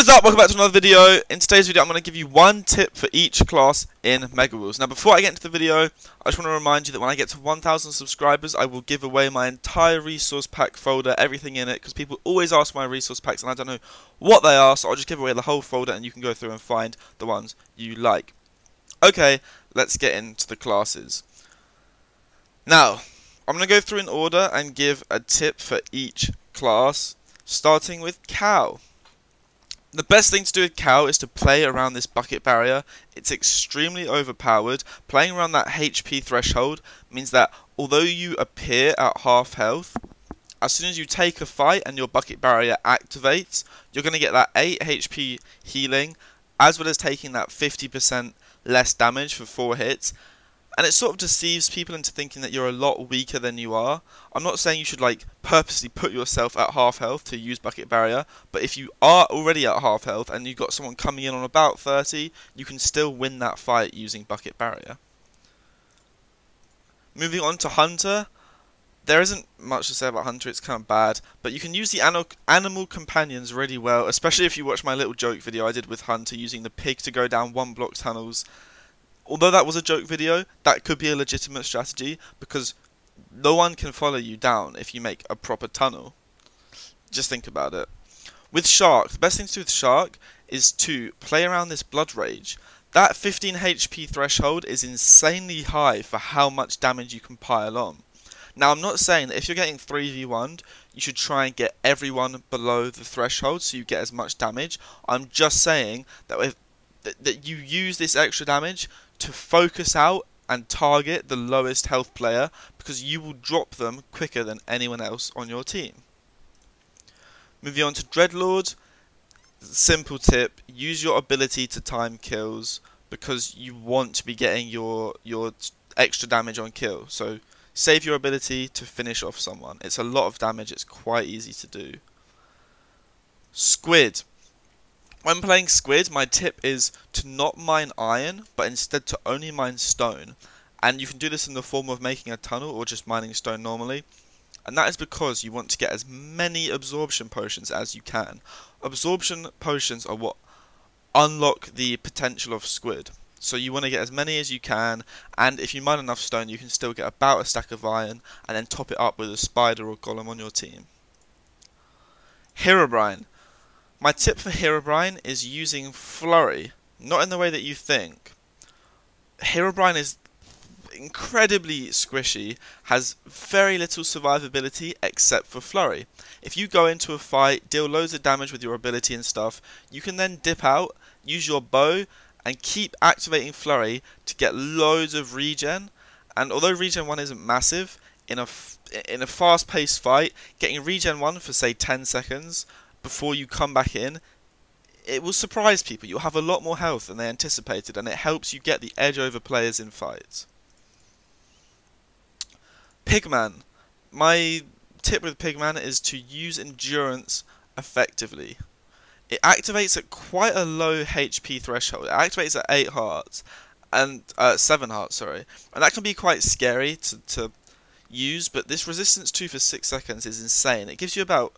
What is up? Welcome back to another video. In today's video I'm going to give you one tip for each class in Mega Rules. Now before I get into the video, I just want to remind you that when I get to 1,000 subscribers I will give away my entire resource pack folder, everything in it, because people always ask for my resource packs and I don't know what they are, so I'll just give away the whole folder and you can go through and find the ones you like. Okay, let's get into the classes. Now, I'm going to go through in order and give a tip for each class, starting with Cow. The best thing to do with Cow is to play around this bucket barrier. It's extremely overpowered. Playing around that HP threshold means that although you appear at half health, as soon as you take a fight and your bucket barrier activates, you're going to get that 8 HP healing, as well as taking that 50% less damage for 4 hits. And it sort of deceives people into thinking that you're a lot weaker than you are. I'm not saying you should purposely put yourself at half health to use bucket barrier, but if you are already at half health and you've got someone coming in on about 30, you can still win that fight using bucket barrier. Moving on to Hunter. There isn't much to say about Hunter, it's kind of bad, but you can use the animal companions really well, especially if you watch my little joke video I did with Hunter using the pig to go down 1-block tunnels. Although that was a joke video, that could be a legitimate strategy because no one can follow you down if you make a proper tunnel. Just think about it. With Shark, the best thing to do with Shark is to play around this Blood Rage. That 15 HP threshold is insanely high for how much damage you can pile on. Now I'm not saying that if you're getting 3v1'd, you should try and get everyone below the threshold so you get as much damage. I'm just saying that that you use this extra damage to focus out and target the lowest health player because you will drop them quicker than anyone else on your team. Moving on to Dreadlord, simple tip, use your ability to time kills because you want to be getting your extra damage on kill. So save your ability to finish off someone. It's a lot of damage, it's quite easy to do. Squid. When playing Squid, my tip is to not mine iron, but instead to only mine stone. And you can do this in the form of making a tunnel or just mining stone normally. And that is because you want to get as many absorption potions as you can. Absorption potions are what unlock the potential of Squid. So you want to get as many as you can, and if you mine enough stone you can still get about a stack of iron and then top it up with a spider or golem on your team. Herobrine. My tip for Herobrine is using Flurry, not in the way that you think. Herobrine is incredibly squishy, has very little survivability except for Flurry. If you go into a fight, deal loads of damage with your ability and stuff, you can then dip out, use your bow, and keep activating Flurry to get loads of regen. And although regen 1 isn't massive, in a fast-paced fight, getting regen 1 for say 10 seconds before you come back in, it will surprise people. You'll have a lot more health than they anticipated, and it helps you get the edge over players in fights. Pigman. My tip with Pigman is to use endurance effectively. It activates at quite a low HP threshold. It activates at 8 hearts and 7 hearts, sorry, and that can be quite scary to use. But this resistance 2 for 6 seconds is insane. It gives you about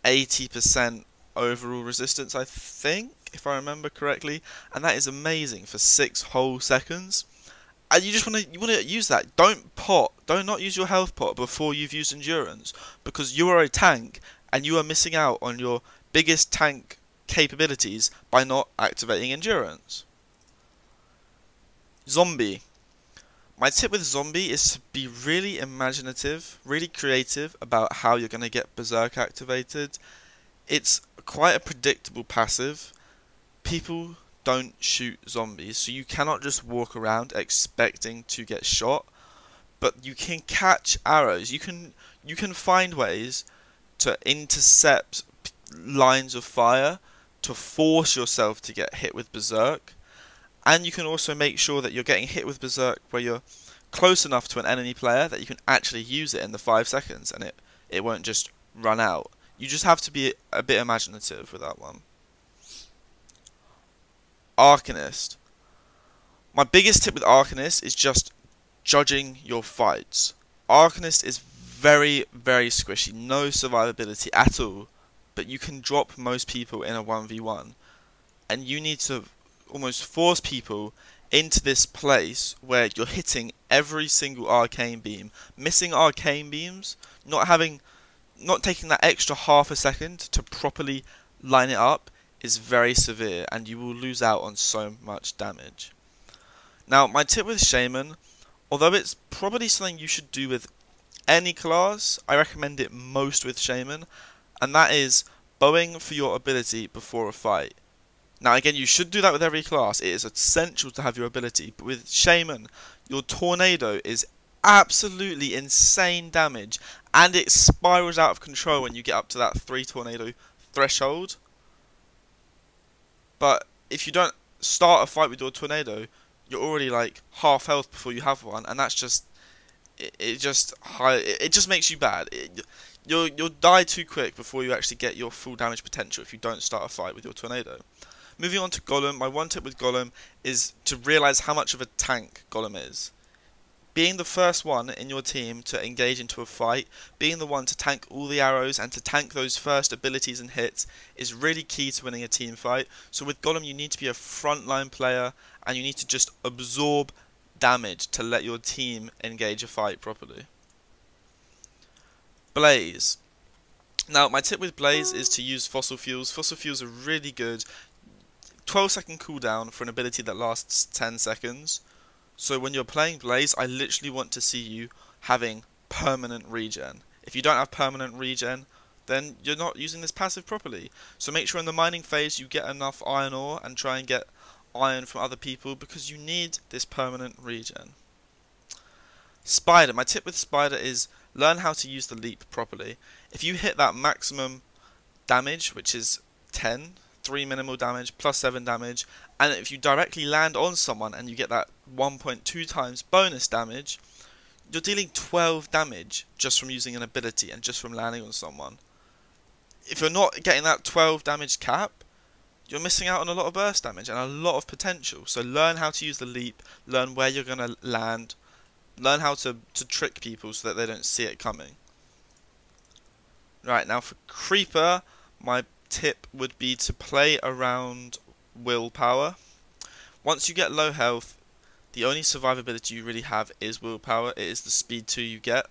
80% overall resistance, I think, if I remember correctly, and that is amazing for 6 whole seconds. And you just want to use that. Don't not use your health pot before you've used endurance, because you are a tank and you are missing out on your biggest tank capabilities by not activating endurance. Zombie. My tip with Zombie is to be really imaginative, really creative about how you're going to get Berserk activated. It's quite a predictable passive. People don't shoot zombies, so you cannot just walk around expecting to get shot. But you can catch arrows. You can find ways to intercept lines of fire to force yourself to get hit with Berserk. And you can also make sure that you're getting hit with Berserk where you're close enough to an enemy player that you can actually use it in the 5 seconds and it won't just run out. You just have to be a bit imaginative with that one. Arcanist. My biggest tip with Arcanist is just judging your fights. Arcanist is very, very squishy, no survivability at all. but you can drop most people in a 1v1. And you need to almost force people into this place where you're hitting every single arcane beam. Missing arcane beams, not taking that extra half a second to properly line it up is very severe, and you will lose out on so much damage. Now, my tip with Shaymin, although it's probably something you should do with any class, I recommend it most with Shaymin, and that is bowing for your ability before a fight. Now again, you should do that with every class. It is essential to have your ability, but with Shaymin, your tornado is absolutely insane damage, and it spirals out of control when you get up to that 3 tornado threshold. But if you don't start a fight with your tornado, you're already like half health before you have one, and that's just it just makes you bad. You'll die too quick before you actually get your full damage potential if you don't start a fight with your tornado. Moving on to Golem, my one tip with Golem is to realise how much of a tank Golem is. Being the first one in your team to engage into a fight, being the one to tank all the arrows and to tank those first abilities and hits is really key to winning a team fight. So with Golem you need to be a frontline player and you need to just absorb damage to let your team engage a fight properly. Blaze. Now my tip with Blaze is to use fossil fuels. Fossil fuels are really good. 12-second cooldown for an ability that lasts 10 seconds. So when you're playing Blaze, I literally want to see you having permanent regen. If you don't have permanent regen, then you're not using this passive properly. So make sure in the mining phase you get enough iron ore and try and get iron from other people because you need this permanent regen. Spider. My tip with Spider is learn how to use the leap properly. If you hit that maximum damage, which is 10, 3 minimal damage plus 7 damage, and if you directly land on someone and you get that 1.2 times bonus damage, you're dealing 12 damage just from using an ability and just from landing on someone. If you're not getting that 12 damage cap, you're missing out on a lot of burst damage and a lot of potential. So learn how to use the leap, learn where you're going to land, learn how to trick people so that they don't see it coming. Right, now for Creeper, my tip would be to play around willpower. Once you get low health, the only survivability you really have is willpower. It is the speed 2 you get,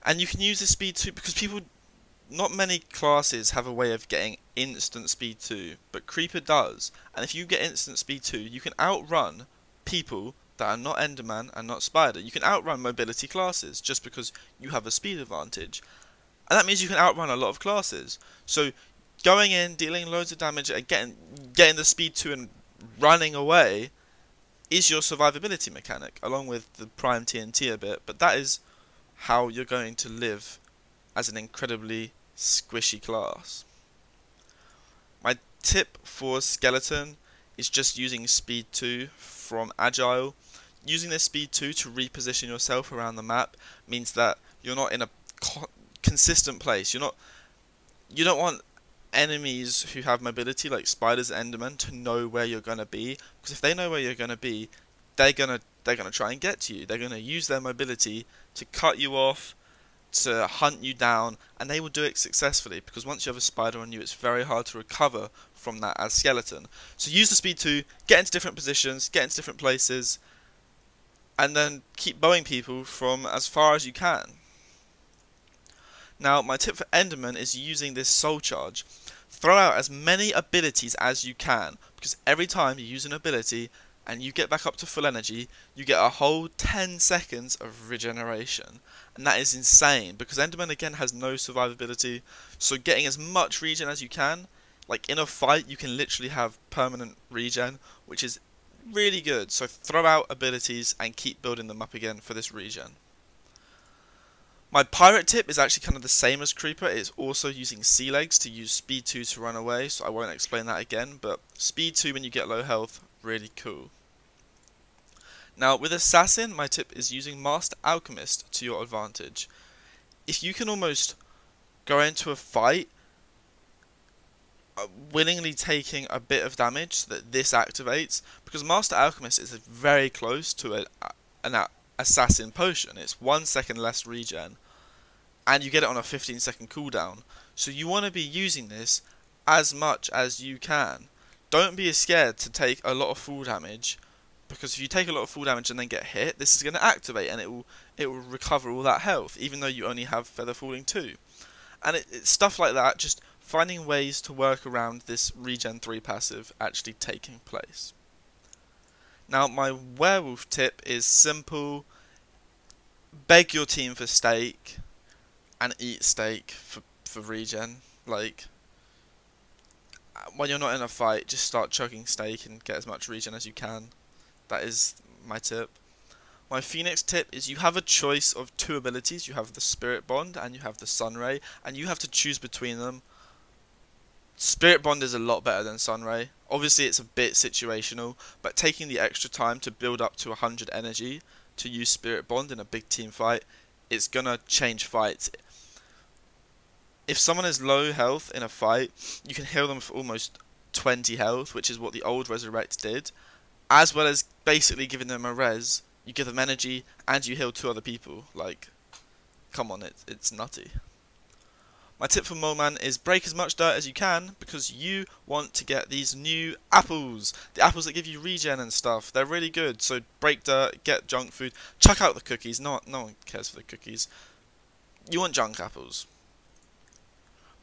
and you can use this speed 2 because not many classes have a way of getting instant speed 2, but Creeper does, and if you get instant speed 2 you can outrun people that are not Enderman and not Spider. You can outrun mobility classes just because you have a speed advantage. And that means you can outrun a lot of classes. So going in, dealing loads of damage, and getting the speed 2 and running away is your survivability mechanic, along with the prime TNT a bit. But that is how you're going to live as an incredibly squishy class. My tip for Skeleton is just using speed 2 from Agile. Using this speed 2 to reposition yourself around the map means that you're not in a consistent place. You don't want enemies who have mobility like spiders and endermen to know where you're gonna be, because if they know where you're gonna be, they're gonna try and get to you. They're gonna use their mobility to cut you off, to hunt you down, and they will do it successfully because once you have a spider on you, it's very hard to recover from that as Skeleton. So use the speed 2, get into different positions, get into different places, and then keep bowing people from as far as you can. Now, my tip for Enderman is using this soul charge. Throw out as many abilities as you can, because every time you use an ability and you get back up to full energy, you get a whole 10 seconds of regeneration. And that is insane, because Enderman again has no survivability, so getting as much regen as you can, like in a fight you can literally have permanent regen, which is really good. So throw out abilities and keep building them up again for this regen. My pirate tip is actually kind of the same as Creeper. It's also using sea legs to use speed 2 to run away, so I won't explain that again, but speed 2 when you get low health, really cool. Now with Assassin, my tip is using Master Alchemist to your advantage. If you can almost go into a fight willingly taking a bit of damage so that this activates, because Master Alchemist is very close to an Assassin potion. It's 1 second less regen, and you get it on a 15-second cooldown. So you want to be using this as much as you can. Don't be scared to take a lot of fall damage, because if you take a lot of fall damage and then get hit, this is going to activate and it will recover all that health, even though you only have Feather Falling 2. And it's stuff like that, just finding ways to work around this regen 3 passive actually taking place. Now my werewolf tip is simple: beg your team for steak and eat steak for regen. Like, when you're not in a fight, just start chugging steak and get as much regen as you can. That is my tip. My Phoenix tip is you have a choice of 2 abilities. You have the Spirit Bond and you have the Sunray, and you have to choose between them. Spirit Bond is a lot better than Sunray. Obviously it's a bit situational, but taking the extra time to build up to 100 energy to use Spirit Bond in a big team fight, it's gonna change fights. If someone is low health in a fight, you can heal them for almost 20 health, which is what the old Resurrect did, as well as basically giving them a res. You give them energy and you heal 2 other people. Like, come on, it's nutty. My tip for Mole Man is break as much dirt as you can, because you want to get these new apples. The apples that give you regen and stuff. They're really good. So break dirt, get junk food, chuck out the cookies. No one cares for the cookies. You want junk apples.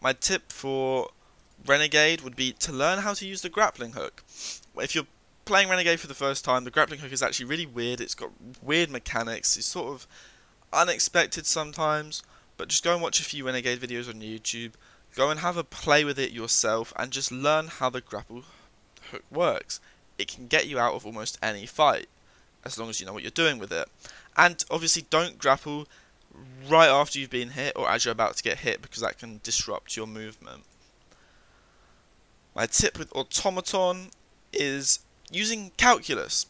My tip for Renegade would be to learn how to use the grappling hook. If you're playing Renegade for the first time, the grappling hook is actually really weird. It's got weird mechanics. It's sort of unexpected sometimes. But just go and watch a few Renegade videos on YouTube. Go and have a play with it yourself and just learn how the grapple hook works. It can get you out of almost any fight, as long as you know what you're doing with it. And obviously don't grapple right after you've been hit or as you're about to get hit, because that can disrupt your movement. My tip with Otamatone is using Calculus.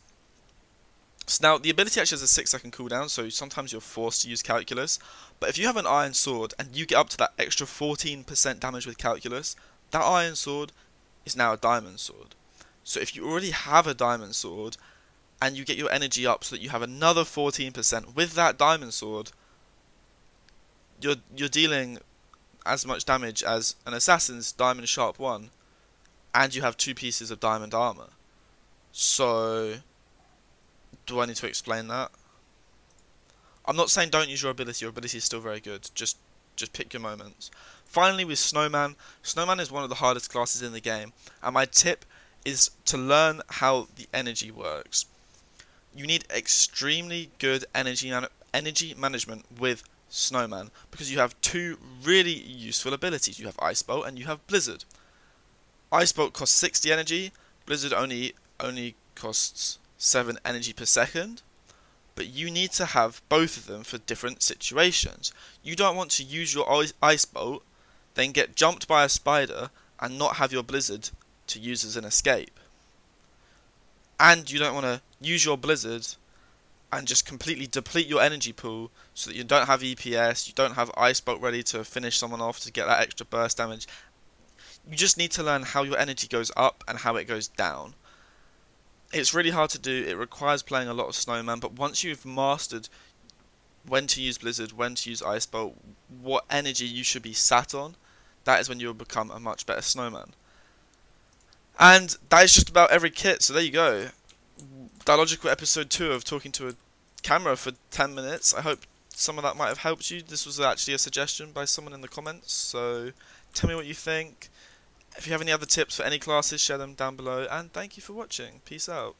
So now, the ability actually has a 6-second cooldown, so sometimes you're forced to use Calculus. But if you have an Iron Sword and you get up to that extra 14% damage with Calculus, that Iron Sword is now a Diamond Sword. So if you already have a Diamond Sword and you get your energy up so that you have another 14% with that Diamond Sword, you're dealing as much damage as an Assassin's Diamond Sharp 1, and you have 2 pieces of Diamond Armor. So, do I need to explain that? I'm not saying don't use your ability is still very good, just pick your moments. Finally, with Snowman. Snowman is one of the hardest classes in the game, and my tip is to learn how the energy works. You need extremely good energy management with Snowman, because you have 2 really useful abilities. You have Ice Bolt and you have Blizzard. Ice Bolt costs 60 energy, Blizzard only costs 7 energy per second, but you need to have both of them for different situations. You don't want to use your Ice Bolt, then get jumped by a spider and not have your Blizzard to use as an escape. And you don't want to use your Blizzard and just completely deplete your energy pool so that you don't have EPS, you don't have Ice Bolt ready to finish someone off to get that extra burst damage. You just need to learn how your energy goes up and how it goes down. It's really hard to do, it requires playing a lot of Snowman, but once you've mastered when to use Blizzard, when to use Ice Bolt, what energy you should be sat on, that is when you'll become a much better Snowman. And that is just about every kit, so there you go. Dilogical episode 2 of talking to a camera for 10 minutes. I hope some of that might have helped you. This was actually a suggestion by someone in the comments, so tell me what you think. If you have any other tips for any classes, share them down below, and thank you for watching. Peace out.